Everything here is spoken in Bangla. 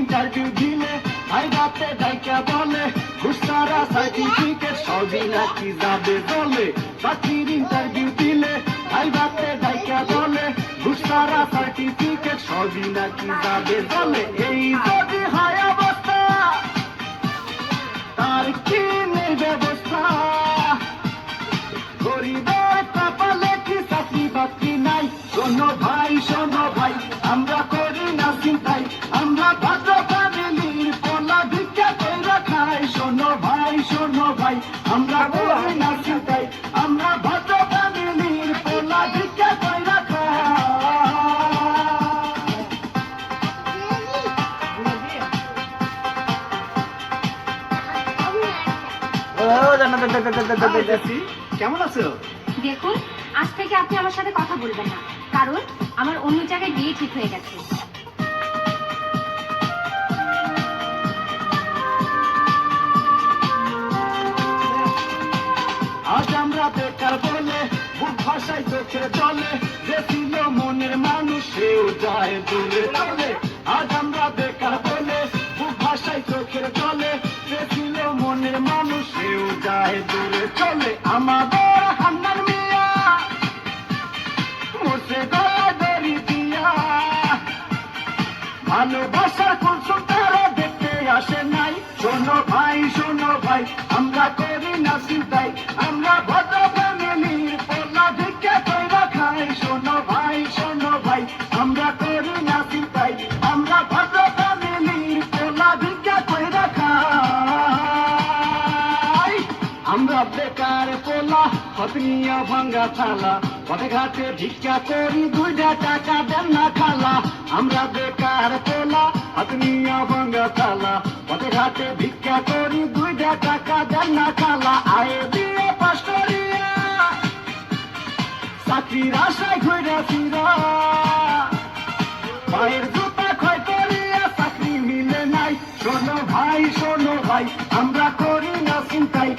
ইন্টারভিউ দিলে ভাই রাতে ডাইকা বলে ঘুষারা সার্টিফিকেট সবই নাকি যাবে বলে। চাকরির ইন্টারভিউ দিলে ভাই রাতে ডাইকা বলে ঘুষারা সার্টিফিকেট সবই নাকি যাবে বলে। এই যদি হয় অবস্থা তার কি নেই ব্যবস্থা, গরিবের কপালে কি চাকরি বাকরি নাই। শোনো ভাই আমরা করি না চিন্তাই, আমরা ভদ্র ফ্যামিলির পোলা ভিক্ষা কইরা খাই। শোনো ভাই আমরা করি না চিন্তাই, আমরা ভদ্র ফ্যামিলির পোলা ভিক্ষা কইরা খাই। কেমন আছো? দেখুন, আজ থেকে আপনি আমার সাথে কথা বলবেন না, কারণ আমার অন্য জায়গায় বিয়ে ঠিক হয়ে গেছে। আজ আমরা বেকার বলে বুক ভাষায় চোখে চলে, যে ছিল মনের মানুষ সেও যায় দূরে চলে। আজ আমরা বেকার বলে বুক ভাষায় চোখে চলে, যে ছিল মনের মানুষ সেও যায় দূরে চলে। আমাদের হান্নান মিয়া মোসে গলা দড়ি দিয়া, ভালোবাসার কোন তারা দেখতে আসে নাই। শোনো ভাই আমরা করি না চিন্তাই, আমরা ভদ্র ফ্যামিলির পোলা ভিক্ষা কইরা খাই। শোনো ভাই আমরা করি না চিন্তাই, আমরা ভদ্র ফ্যামিলির পোলা ভিক্ষা কইরা খাই। আমরা বেকার পোলা হতনিয়া ভাঙ্গা থালা, পথে ঘাটে ভিক্ষা করি 2 টাকা দেন না খালা। আমরা বেকার পোলা হতনিয়া ভাঙ্গা থালা, পথে ঘাটে ভিক্ষা করি 2 টাকা দেন না খালা। আয়ে দিয়ে পাশ করিয়া চাকরির আশায় ঘুরে ফিরা, পায়ের জুতা ক্ষয় করিয়া চাকরি মিলে নাই। শোনো ভাই আমরা করি না চিন্তাই,